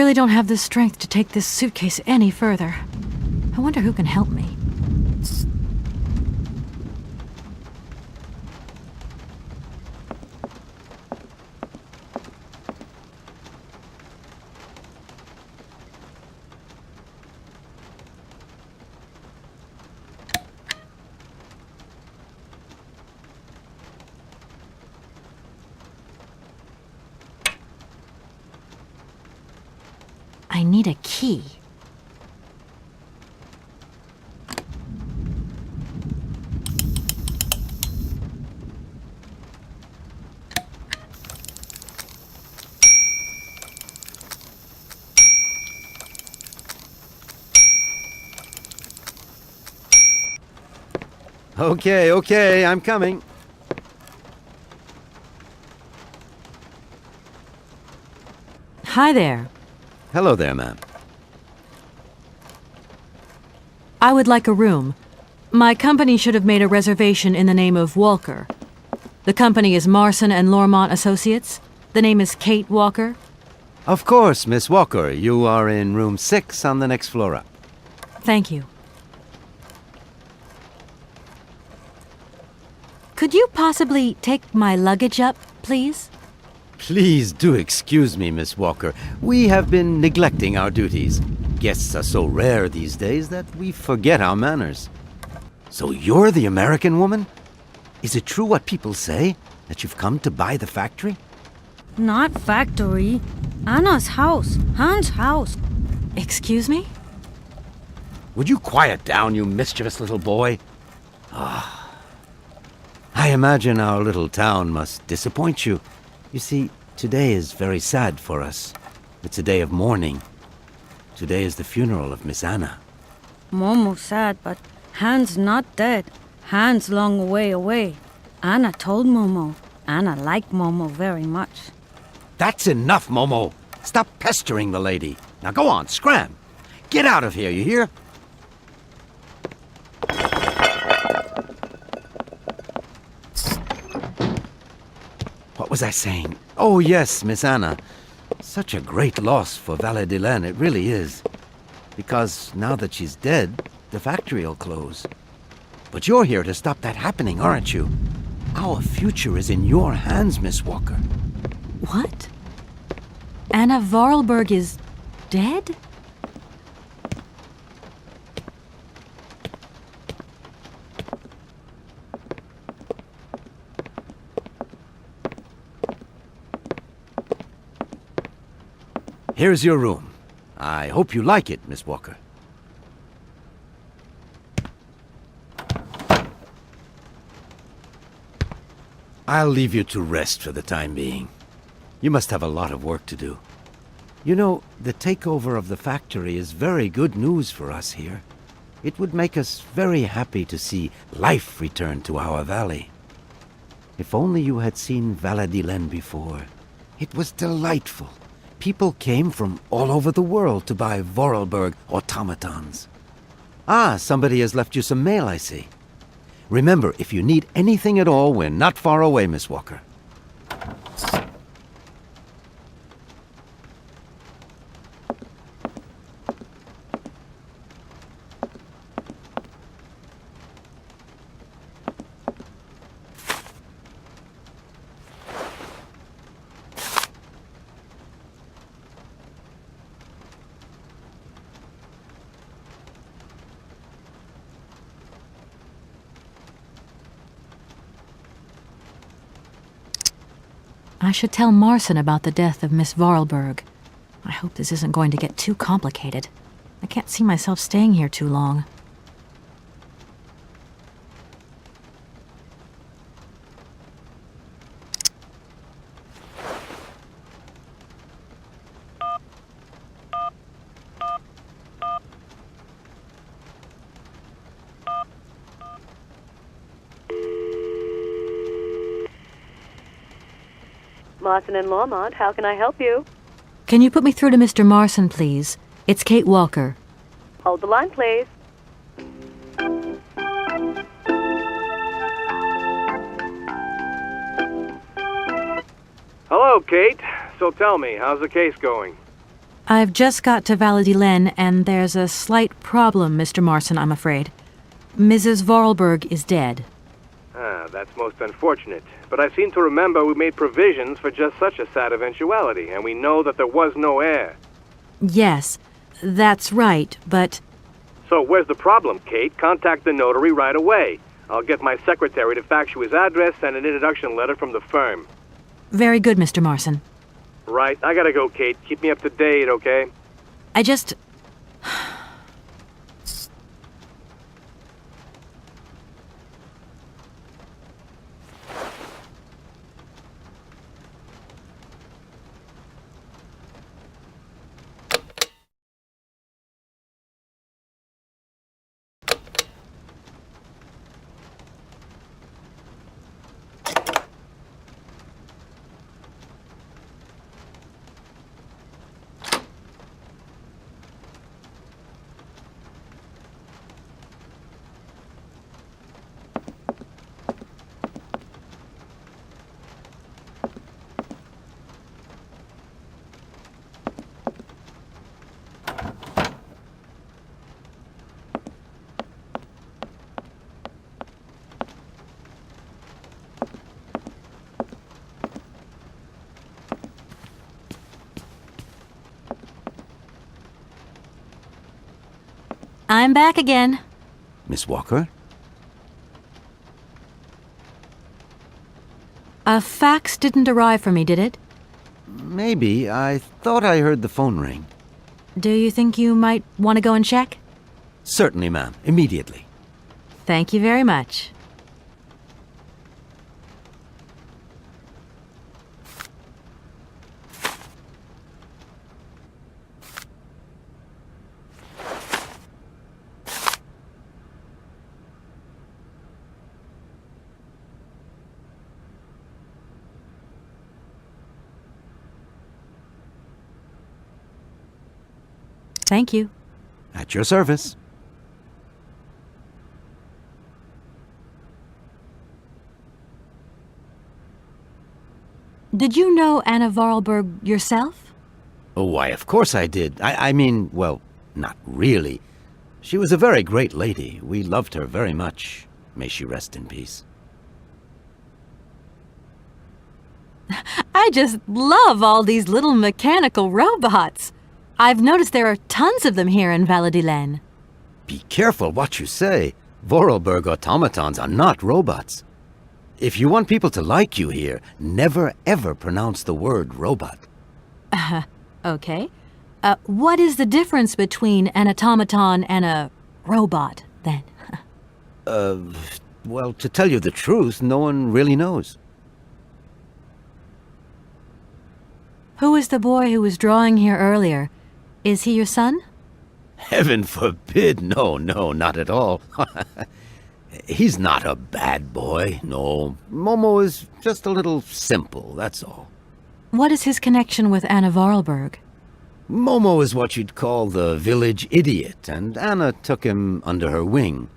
really don't have the strength to take this suitcase any further. I wonder who can help me. I need a key. Okay, I'm coming. Hi there. Hello there, ma'am. I would like a room. My company should have made a reservation in the name of Walker. The company is Marson and Lormont Associates. The name is Kate Walker. Of course, Miss Walker. You are in room 6 on the next floor up. Thank you. Could you possibly take my luggage up, please? Please do excuse me, Miss Walker. We have been neglecting our duties. Guests are so rare these days that we forget our manners. So you're the American woman? Is it true what people say, that you've come to buy the factory? Not factory. Anna's house. Hans' house. Excuse me? Would you quiet down, you mischievous little boy? I imagine our little town must disappoint you. You see, today is very sad for us. It's a day of mourning. Today is the funeral of Miss Anna. Momo sad, but Hans not dead. Hans long way away. Anna told Momo. Anna liked Momo very much. That's enough, Momo. Stop pestering the lady. Now go on, scram. Get out of here, you hear? What was I saying? Oh, yes, Miss Anna. Such a great loss for Paladilene, it really is. Because now that she's dead, the factory'll close. But you're here to stop that happening, aren't you? Our future is in your hands, Miss Walker. What? Anna Vorarlberg is dead? Here's your room. I hope you like it, Miss Walker. I'll leave you to rest for the time being. You must have a lot of work to do. You know, the takeover of the factory is very good news for us here. It would make us very happy to see life return to our valley. If only you had seen Paladilene before. It was delightful. People came from all over the world to buy Vorarlberg automatons. Ah, somebody has left you some mail, I see. Remember, if you need anything at all, we're not far away, Miss Walker. I should tell Marson about the death of Miss Vorarlberg. I hope this isn't going to get too complicated. I can't see myself staying here too long. Marson and Lormont, how can I help you? Can you put me through to Mr. Marson, please? It's Kate Walker. Hold the line, please. Hello, Kate. So tell me, how's the case going? I've just got to Valladolid, and there's a slight problem, Mr. Marson, I'm afraid. Mrs. Vorarlberg is dead. Ah, that's most unfortunate. But I seem to remember we made provisions for just such a sad eventuality, and we know that there was no heir. Yes, that's right, but... So where's the problem, Kate? Contact the notary right away. I'll get my secretary to fax you his address and an introduction letter from the firm. Very good, Mr. Marson. Right, I gotta go, Kate. Keep me up to date, okay? I just... I'm back again. Miss Walker? A fax didn't arrive for me, did it? Maybe. I thought I heard the phone ring. Do you think you might want to go and check? Certainly, ma'am. Immediately. Thank you very much. Thank you. At your service. Did you know Anna Vorarlberg yourself? Oh, why, of course I did. I mean, well, not really. She was a very great lady. We loved her very much. May she rest in peace. I just love all these little mechanical robots. I've noticed there are tons of them here in Valladolid. Be careful what you say. Vorarlberg automatons are not robots. If you want people to like you here, never ever pronounce the word robot. Okay. What is the difference between an automaton and a robot, then? Well, to tell you the truth, no one really knows. Who is the boy who was drawing here earlier? Is he your son? Heaven forbid, no, not at all. He's not a bad boy, no. Momo is just a little simple, that's all. What is his connection with Anna Vorarlberg? Momo is what you'd call the village idiot, and Anna took him under her wing.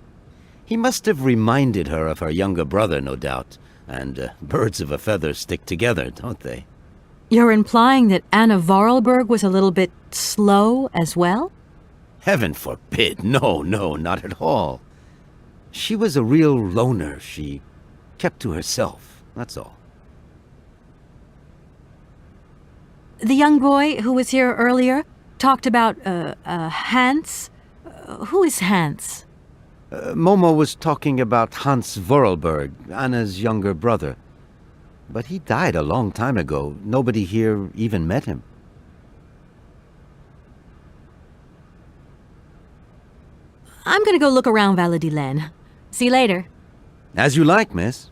He must have reminded her of her younger brother, no doubt. And birds of a feather stick together, don't they? You're implying that Anna Vorarlberg was a little bit slow as well? Heaven forbid, no, not at all. She was a real loner. She kept to herself, that's all. The young boy who was here earlier talked about, Hans. Who is Hans? Momo was talking about Hans Vorarlberg, Anna's younger brother. But he died a long time ago. Nobody here even met him. I'm gonna go look around Valladolid. See you later. As you like, miss.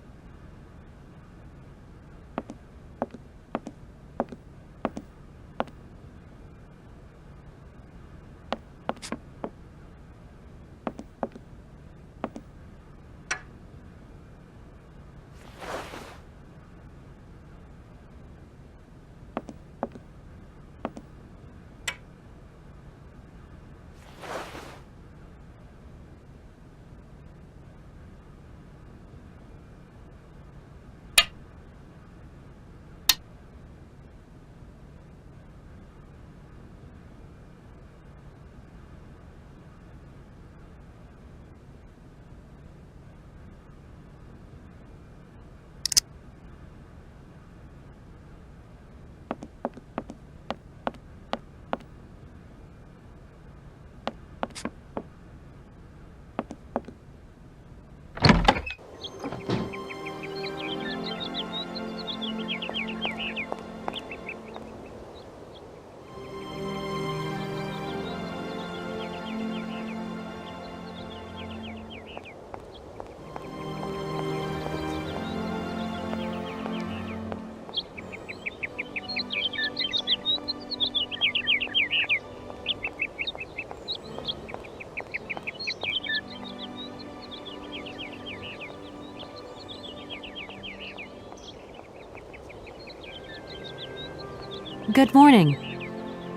Good morning.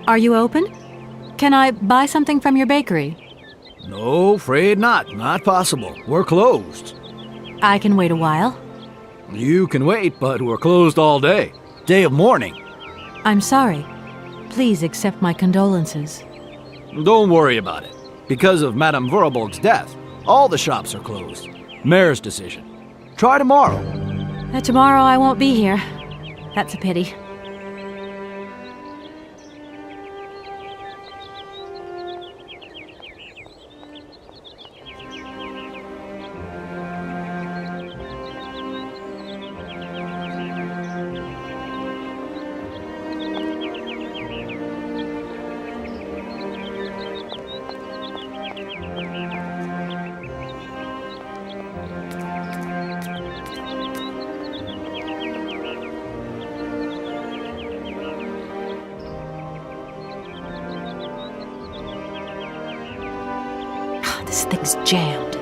Are you open? Can I buy something from your bakery? No, afraid not. Not possible. We're closed. I can wait a while. You can wait, but we're closed all day. Day of mourning. I'm sorry. Please accept my condolences. Don't worry about it. Because of Madame Vorarlberg's death, all the shops are closed. Mayor's decision. Try tomorrow. Tomorrow I won't be here. That's a pity. This thing's jammed.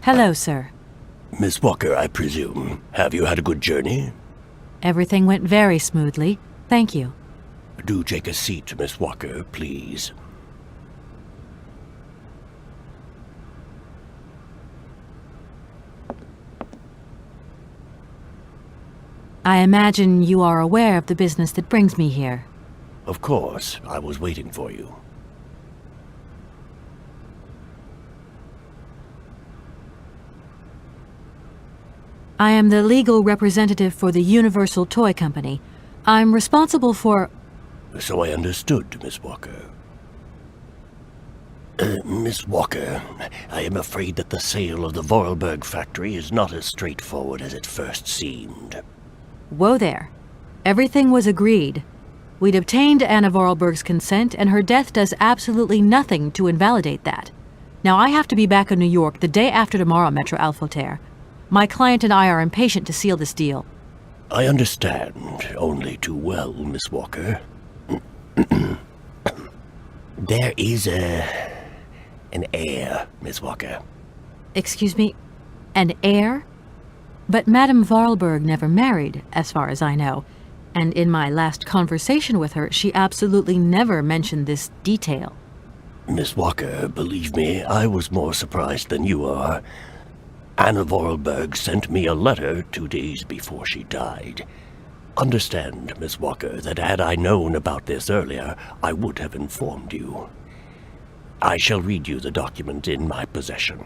Hello, sir. Miss Walker, I presume. Have you had a good journey? Everything went very smoothly. Thank you. Do take a seat, Miss Walker, please. I imagine you are aware of the business that brings me here. Of course, I was waiting for you. I am the legal representative for the Universal Toy Company. I'm responsible for... So I understood, Miss Walker. Miss Walker, I am afraid that the sale of the Vorarlberg factory is not as straightforward as it first seemed. Whoa there. Everything was agreed. We'd obtained Anna Vorarlberg's consent, and her death does absolutely nothing to invalidate that. Now I have to be back in New York the day after tomorrow, Maître Alfotaire. My client and I are impatient to seal this deal. I understand only too well, Miss Walker. There is an heir, Miss Walker. Excuse me? An heir? But Madame Vorarlberg never married, as far as I know. And in my last conversation with her, she absolutely never mentioned this detail. Miss Walker, believe me, I was more surprised than you are. Anna Vorarlberg sent me a letter 2 days before she died. Understand, Miss Walker, that had I known about this earlier, I would have informed you. I shall read you the document in my possession.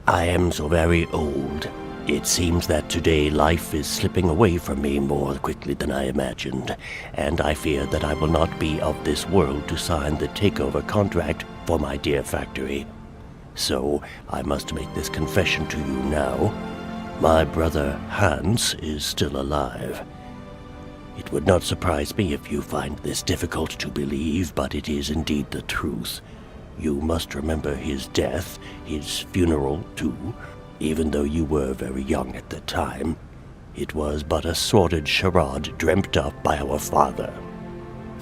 I am so very old. It seems that today life is slipping away from me more quickly than I imagined, and I fear that I will not be of this world to sign the takeover contract for my dear factory. So I must make this confession to you now. My brother Hans is still alive. It would not surprise me if you find this difficult to believe, but it is indeed the truth. You must remember his death, his funeral too. Even though you were very young at the time, it was but a sordid charade dreamt up by our father.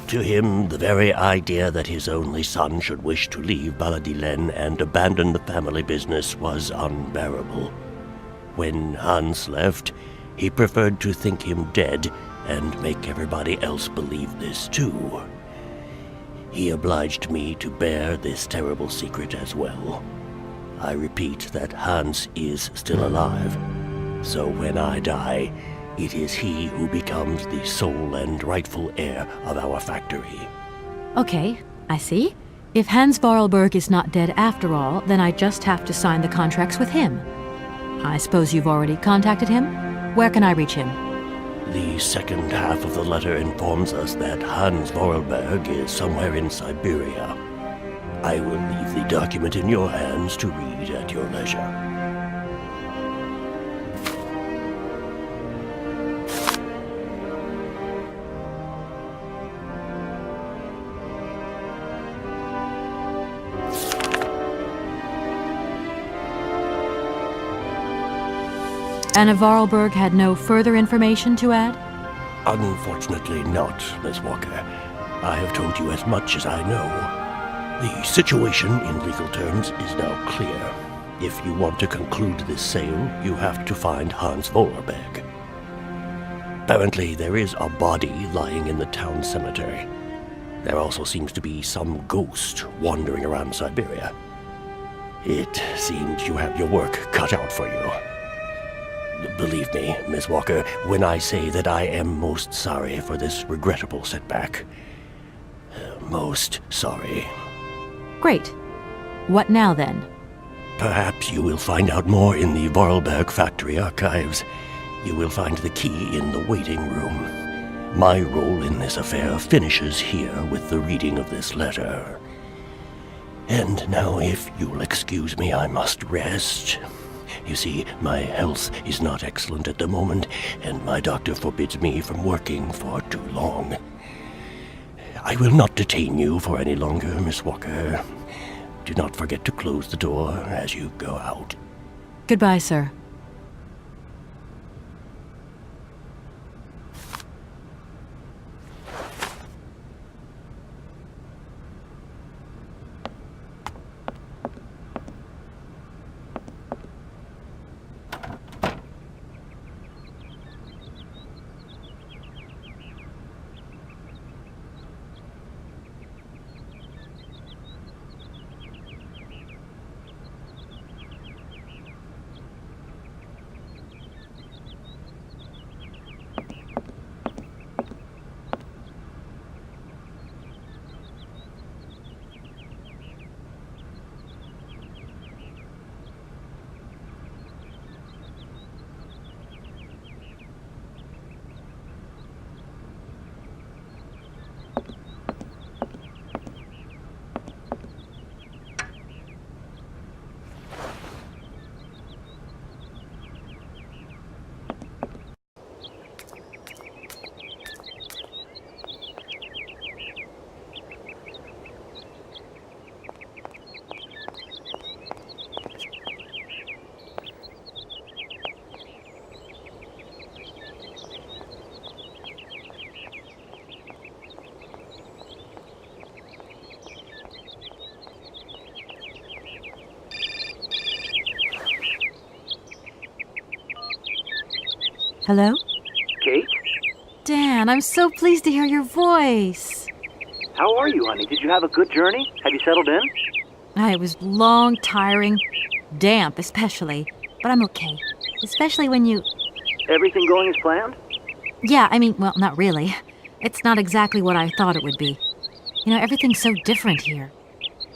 To him, the very idea that his only son should wish to leave Pa라ディレーンand abandon the family business was unbearable. When Hans left, he preferred to think him dead and make everybody else believe this too. He obliged me to bear this terrible secret as well. I repeat that Hans is still alive, so when I die, it is he who becomes the sole and rightful heir of our factory. Okay, I see. If Hans Vorarlberg is not dead after all, then I just have to sign the contracts with him. I suppose you've already contacted him? Where can I reach him? The second half of the letter informs us that Hans Vorarlberg is somewhere in Syberia. I will leave the document in your hands to read at your leisure. Anna Vorarlberg had no further information to add? Unfortunately not, Miss Walker. I have told you as much as I know. The situation, in legal terms, is now clear. If you want to conclude this sale, you have to find Hans Vorarlberg. Apparently, there is a body lying in the town cemetery. There also seems to be some ghost wandering around Syberia. It seems you have your work cut out for you. Believe me, Miss Walker, when I say that I am most sorry for this regrettable setback. Most sorry. Great. What now, then? Perhaps you will find out more in the Vorarlberg factory archives. You will find the key in the waiting room. My role in this affair finishes here with the reading of this letter. And now, if you'll excuse me, I must rest. You see, my health is not excellent at the moment, and my doctor forbids me from working for too long. I will not detain you for any longer, Miss Walker. Do not forget to close the door as you go out. Goodbye, sir. Hello? Kate? Dan, I'm so pleased to hear your voice. How are you, honey? Did you have a good journey? Have you settled in? It was long, tiring, damp especially, but I'm okay. Especially when you... Everything going as planned? Yeah, I mean, well, not really. It's not exactly what I thought it would be. You know, everything's so different here.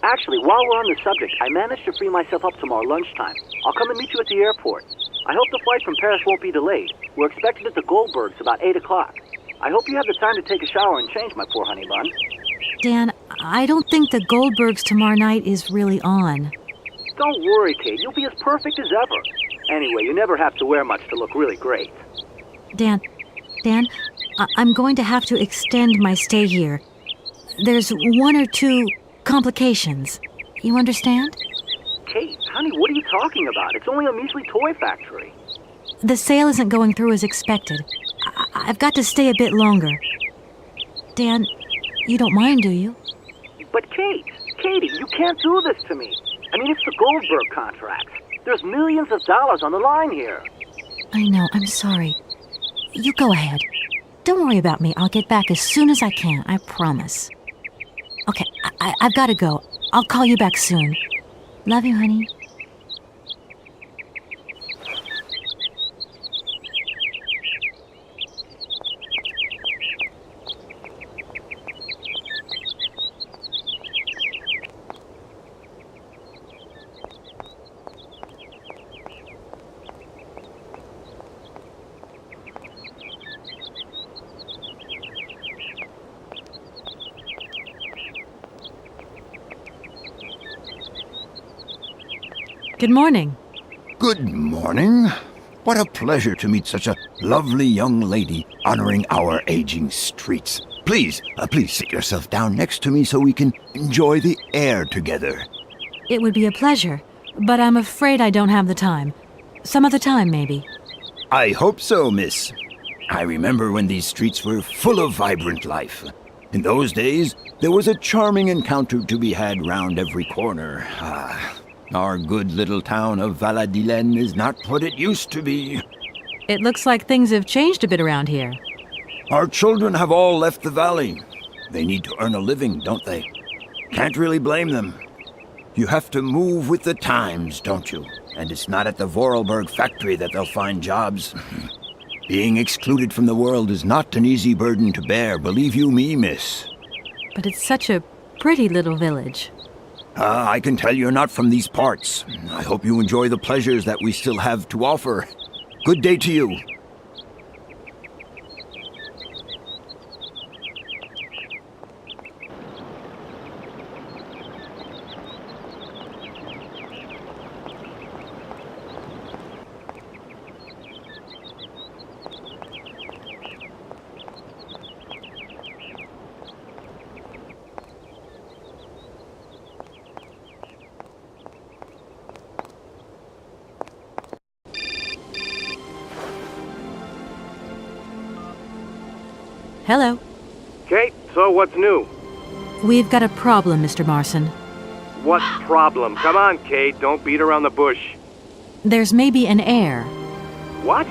Actually, while we're on the subject, I managed to free myself up tomorrow lunchtime. I'll come and meet you at the airport. I hope the flight from Paris won't be delayed. We're expected at the Goldbergs about 8 o'clock. I hope you have the time to take a shower and change, my poor honey bun. Dan, I don't think the Goldbergs tomorrow night is really on. Don't worry, Kate. You'll be as perfect as ever. Anyway, you never have to wear much to look really great. Dan, I'm going to have to extend my stay here. There's 1 or 2 complications. You understand? Kate, honey, what are you talking about? It's only a measly toy factory. The sale isn't going through as expected. I've got to stay a bit longer. Dan, you don't mind, do you? But Katie, you can't do this to me. I mean, it's the Goldberg contracts. There's millions of dollars on the line here. I know, I'm sorry. You go ahead. Don't worry about me. I'll get back as soon as I can, I promise. Okay, I've got to go. I'll call you back soon. Love you, honey. Good morning. Good morning. What a pleasure to meet such a lovely young lady honoring our aging streets. Please sit yourself down next to me so we can enjoy the air together. It would be a pleasure, but I'm afraid I don't have the time. Some other time, maybe. I hope so, miss. I remember when these streets were full of vibrant life. In those days, there was a charming encounter to be had round every corner. Our good little town of Paradis is not what it used to be. It looks like things have changed a bit around here. Our children have all left the valley. They need to earn a living, don't they? Can't really blame them. You have to move with the times, don't you? And it's not at the Vorarlberg factory that they'll find jobs. Being excluded from the world is not an easy burden to bear, believe you me, miss. But it's such a pretty little village. I can tell you're not from these parts. I hope you enjoy the pleasures that we still have to offer. Good day to you. Hello. Kate, so what's new? We've got a problem, Mr. Marson. What problem? Come on, Kate, don't beat around the bush. There's maybe an heir. What?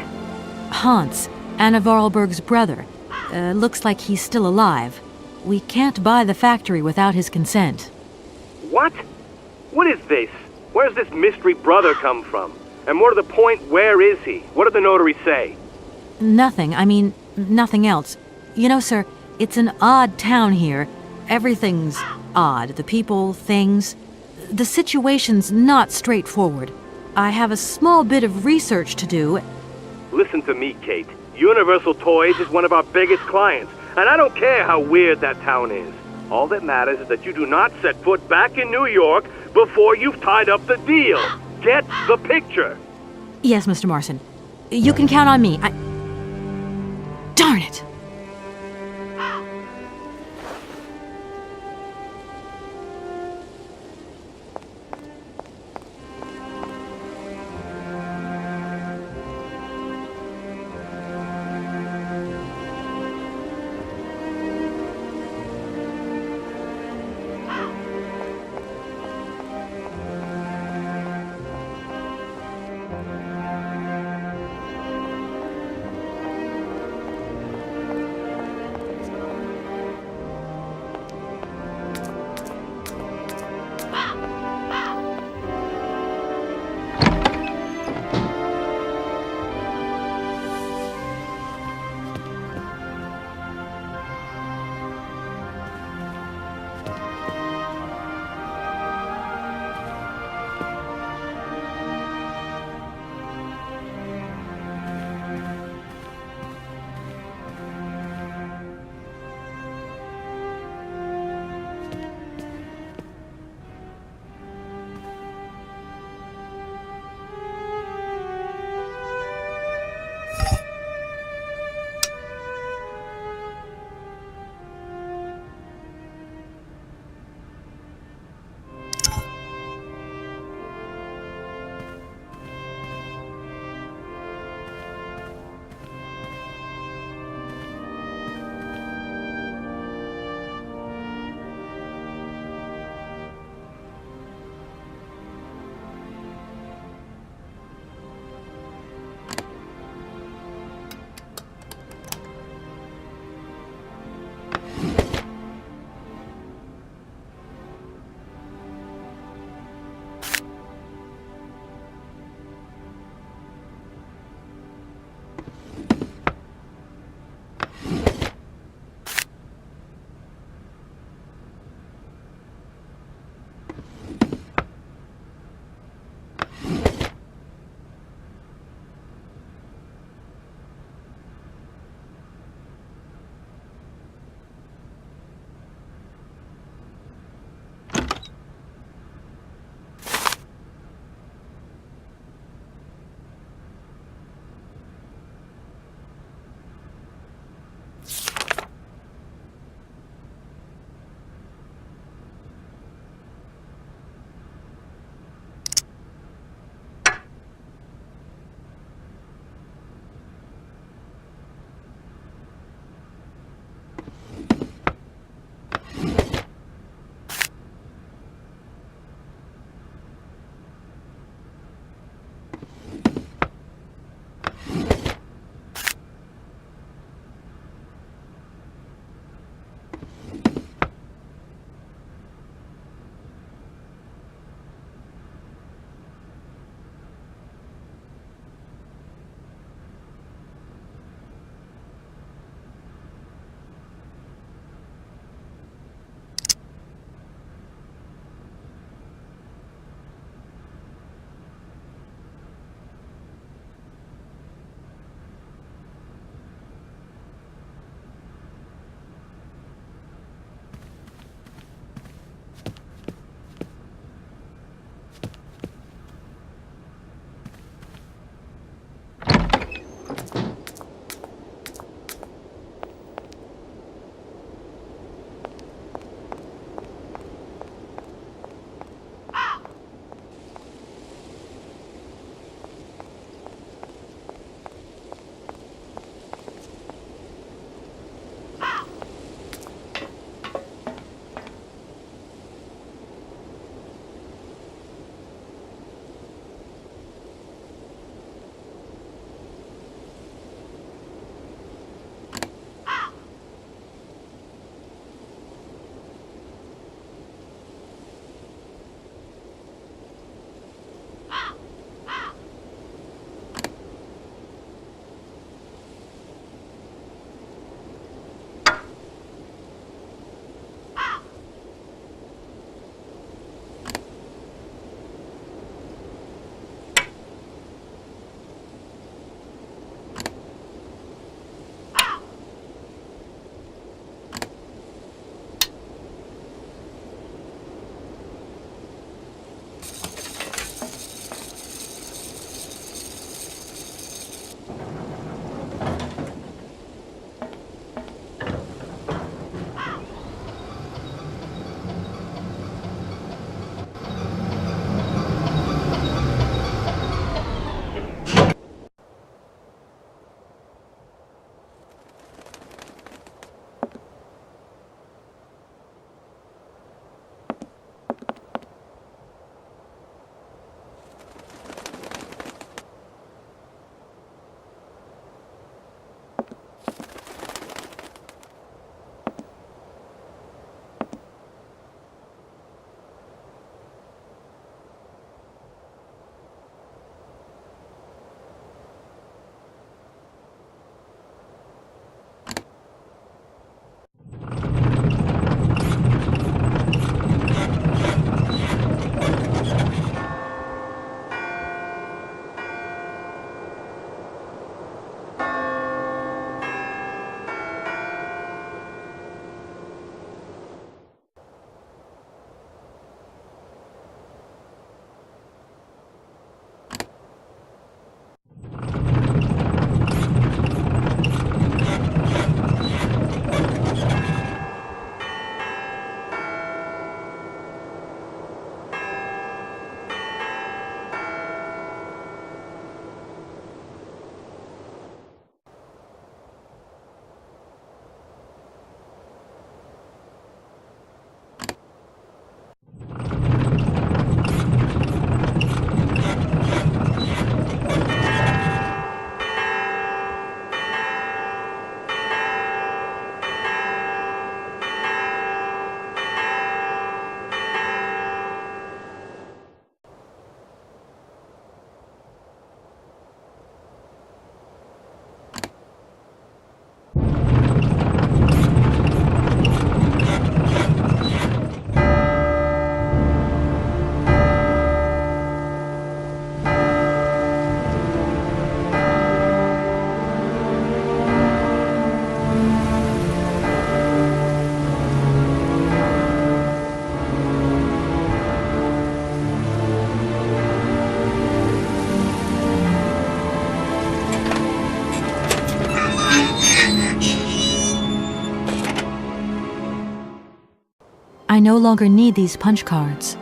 Hans, Anna Vorarlberg's brother. Looks like he's still alive. We can't buy the factory without his consent. What? What is this? Where's this mystery brother come from? And more to the point, where is he? What did the notary say? Nothing. I mean, nothing else. You know, sir, it's an odd town here. Everything's odd. The people, things. The situation's not straightforward. I have a small bit of research to do. Listen to me, Kate. Universal Toys is one of our biggest clients, and I don't care how weird that town is. All that matters is that you do not set foot back in New York before you've tied up the deal. Get the picture? Yes, Mr. Marson. You can count on me. Darn it! I no longer need these punch cards.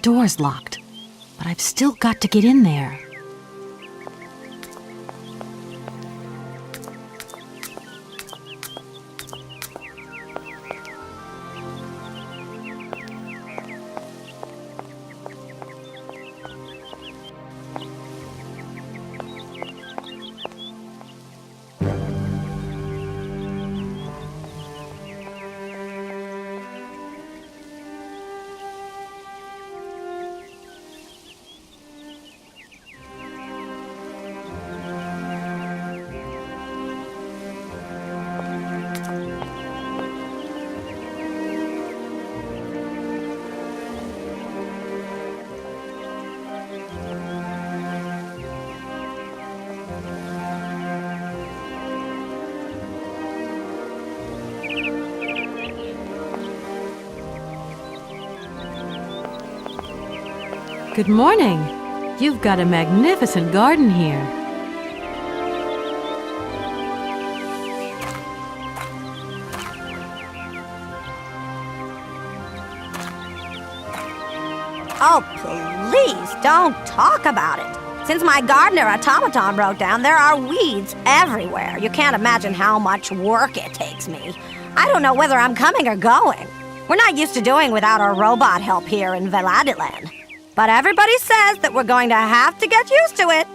door's locked, but I've still got to get in there. Good morning. You've got a magnificent garden here. Oh, please don't talk about it. Since my gardener automaton broke down, there are weeds everywhere. You can't imagine how much work it takes me. I don't know whether I'm coming or going. We're not used to doing without our robot help here in Veladiland. But everybody says that we're going to have to get used to it.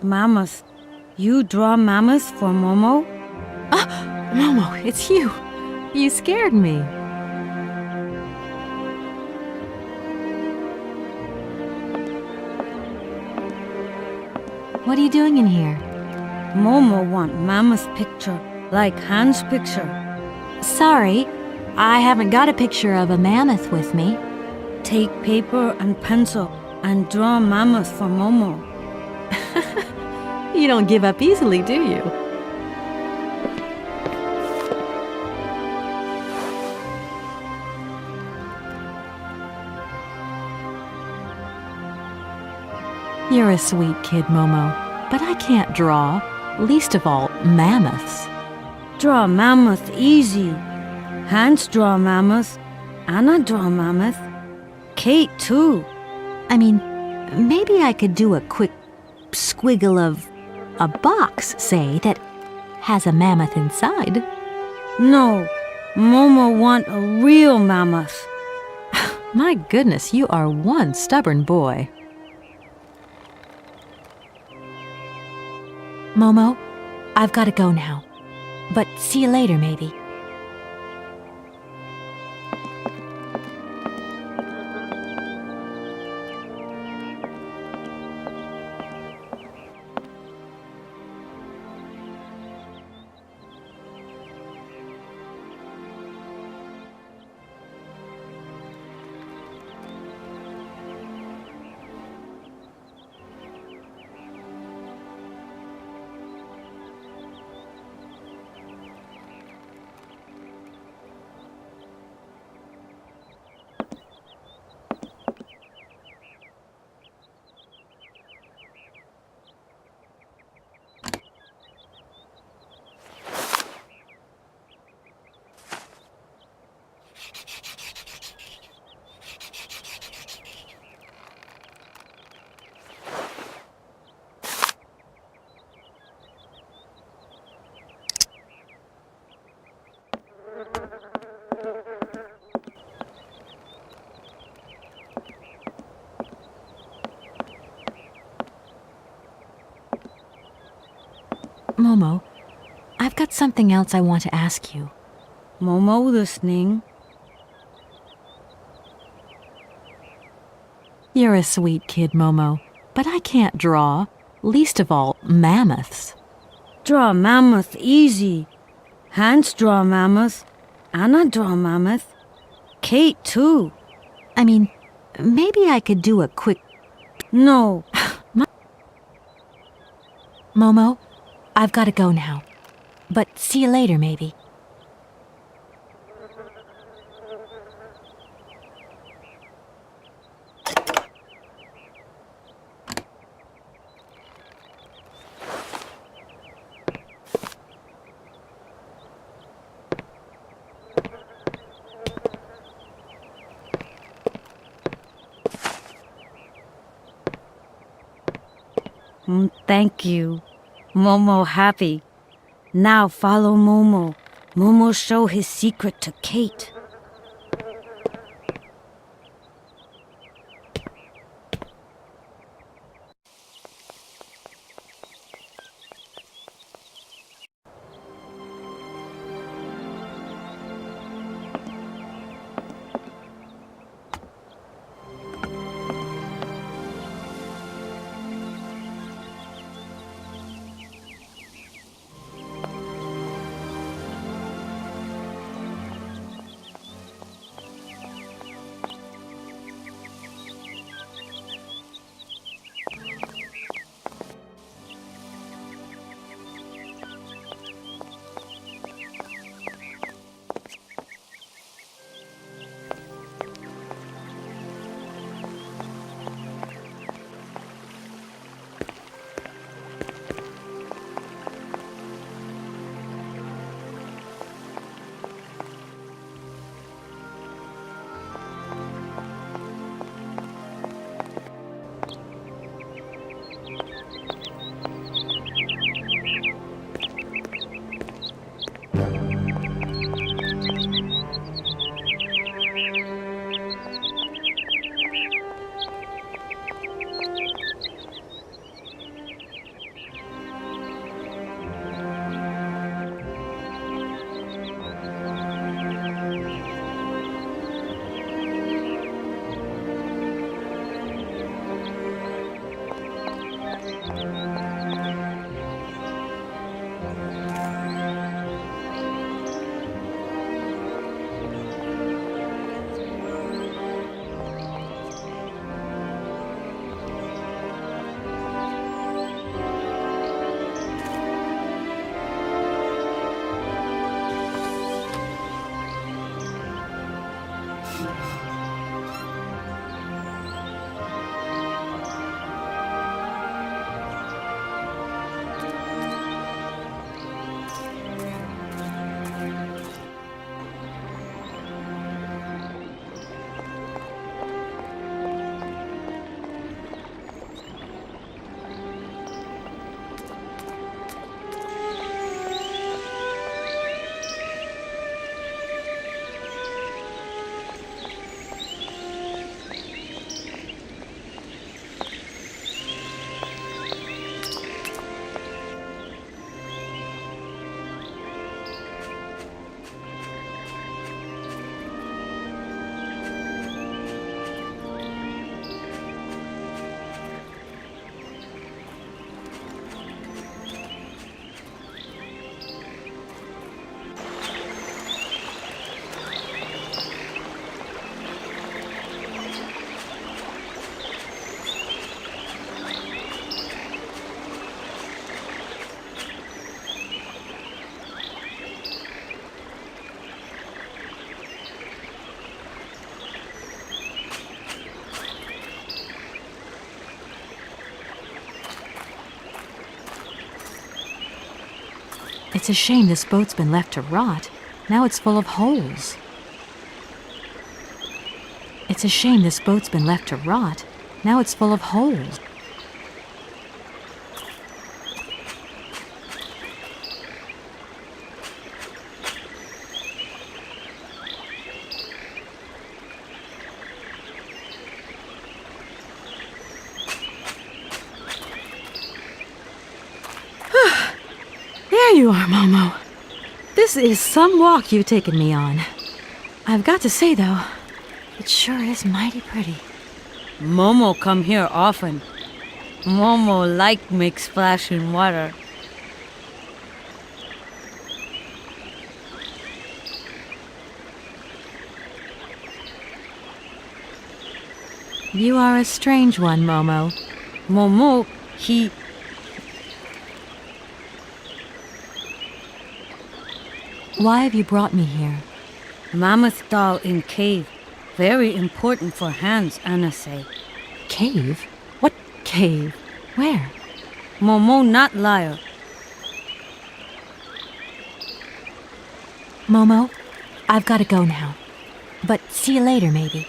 Mamas. You draw mamas for Momo? Momo, it's you. You scared me. What are you doing in here? Momo want mama's picture, like Han's picture. Sorry, I haven't got a picture of a mammoth with me. Take paper and pencil and draw a mammoth for Momo. You don't give up easily, do you? You're a sweet kid, Momo, but I can't draw, least of all, mammoths. Draw a mammoth easy. Hans draw a mammoth. Anna draw a mammoth. Kate, too. I mean, maybe I could do a quick squiggle of a box, say, that has a mammoth inside. No, Momo want a real mammoth. My goodness, you are one stubborn boy. Momo, I've got to go now. But see you later, maybe. Momo, I've got something else I want to ask you. Momo listening. You're a sweet kid, Momo, but I can't draw, least of all, mammoths. Draw a mammoth easy. Hans draw a mammoth. Anna draw a mammoth. Kate, too. I mean, maybe I could do a quick... No. Momo, I've got to go now. But see you later, maybe. Thank you. Momo happy. Now follow Momo. Momo show his secret to Kate. It's a shame this boat's been left to rot. Now it's full of holes. It's a shame this boat's been left to rot. Now it's full of holes. There you are, Momo. This is some walk you've taken me on. I've got to say, though, it sure is mighty pretty. Momo come here often. Momo like make splash in water. You are a strange one, Momo. Momo, he... Why have you brought me here? Mammoth doll in cave. Very important for Hans, Anna say. Cave? What cave? Where? Momo not liar. Momo, I've got to go now. But see you later, maybe.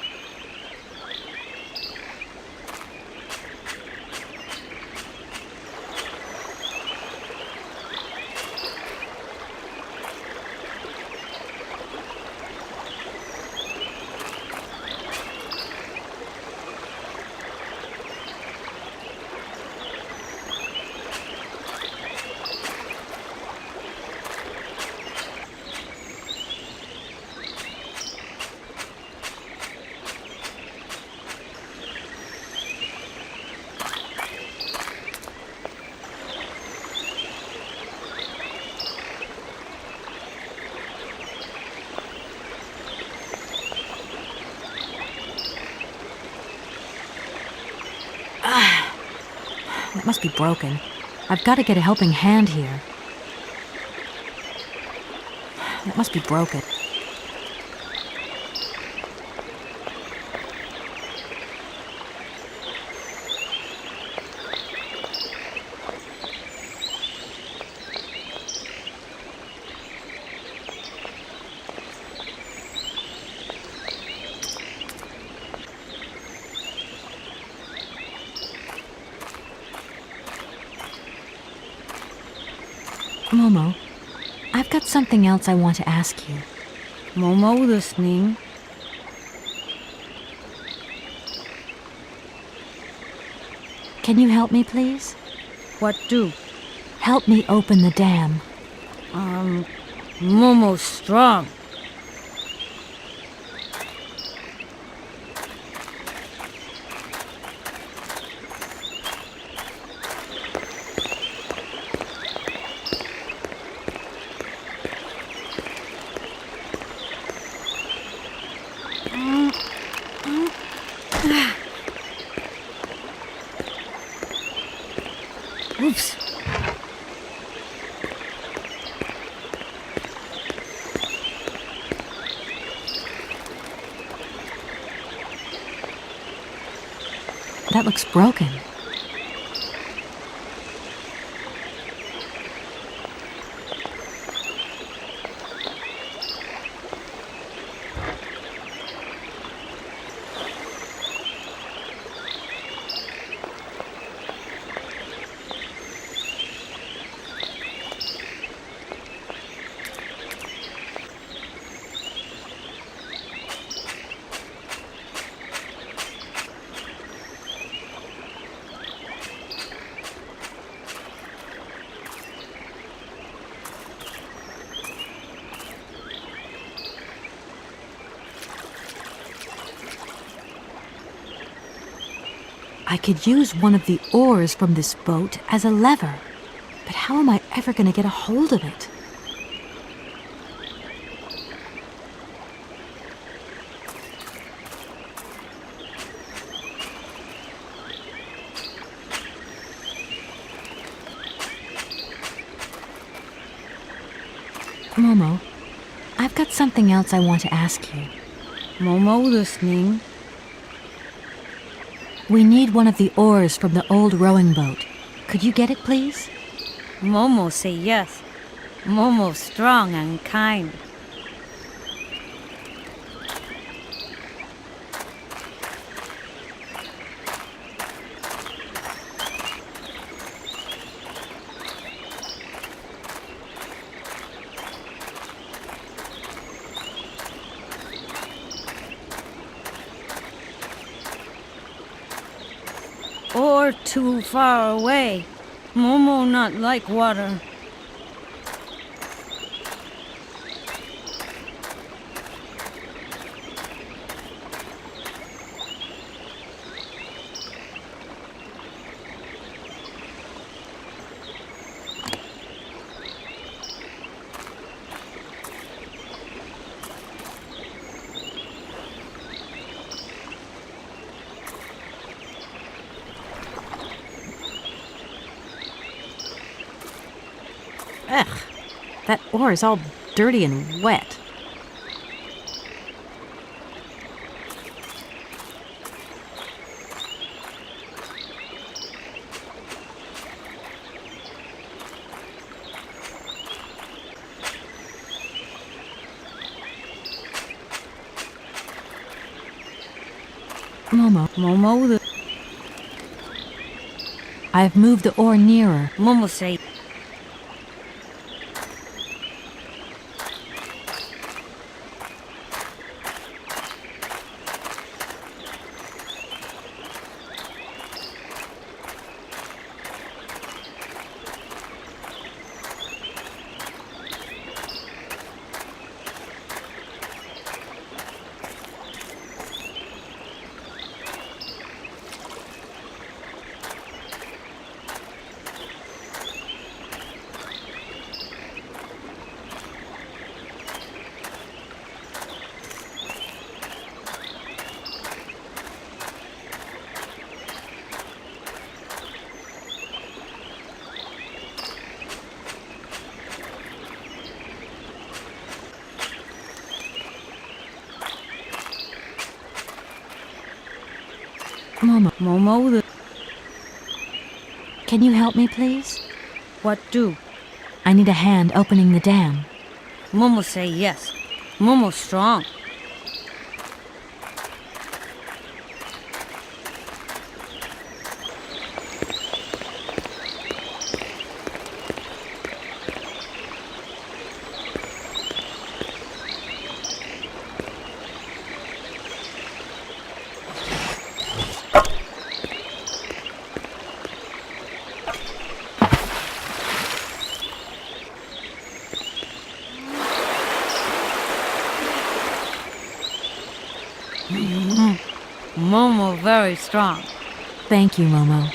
It must be broken. I've got to get a helping hand here. It must be broken. Momo, I've got something else I want to ask you. Momo listening. Can you help me, please? What do? Help me open the dam. Momo strong. Oops. That looks broken. I could use one of the oars from this boat as a lever, but how am I ever going to get a hold of it? Momo, I've got something else I want to ask you. Momo listening. We need one of the oars from the old rowing boat. Could you get it, please? Momo say yes. Momo's strong and kind. Or too far away. Momo not like water. Ugh, that ore is all dirty and wet. Momo, I've moved the ore nearer. Momo say. Momo, Can you help me, please? what do? I need a hand opening the dam. Momo say yes. Momo strong. Momo very strong. Thank you, Momo.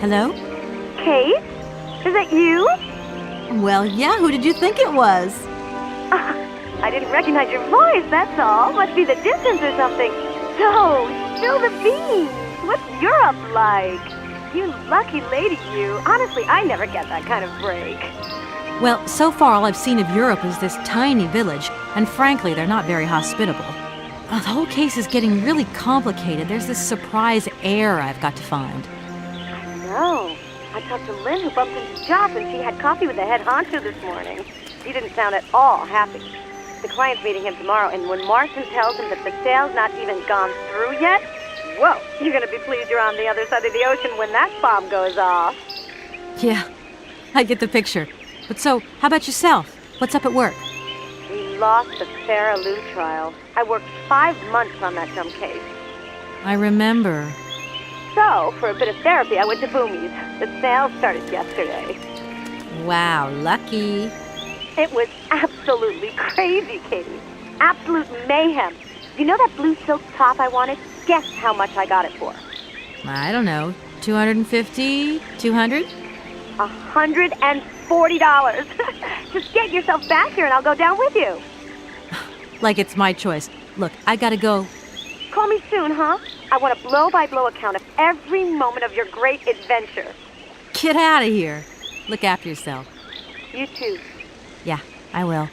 Hello? Kate? Is that you? Well, yeah, who did you think it was? I didn't recognize your voice, that's all. Must be the distance or something. So, spill the beans. What's Europe like? You lucky lady, you. Honestly, I never get that kind of break. Well, so far all I've seen of Europe is this tiny village, and frankly, they're not very hospitable. The whole case is getting really complicated. There's this surprise heir I've got to find. I know. I talked to Lynn, who bumped into Joss, and she had coffee with the head honcho this morning. He didn't sound at all happy. The client's meeting him tomorrow, and when Marston tells him that the sale's not even gone through yet, whoa, you're gonna be pleased you're on the other side of the ocean when that bomb goes off. Yeah, I get the picture. But so, how about yourself? What's up at work? We lost the Farah Lou trial. I worked 5 months on that dumb case. I remember. So, for a bit of therapy, I went to Boomy's. The sale started yesterday. Wow, lucky. It was absolutely crazy, Katie. Absolute mayhem. You know that blue silk top I wanted? Guess how much I got it for. I don't know, 250, 200? $140. Just get yourself back here and I'll go down with you. Like it's my choice. Look, I gotta go. Call me soon, huh? I want a blow-by-blow account of every moment of your great adventure. Get out of here. Look after yourself. You too. Yeah, I will.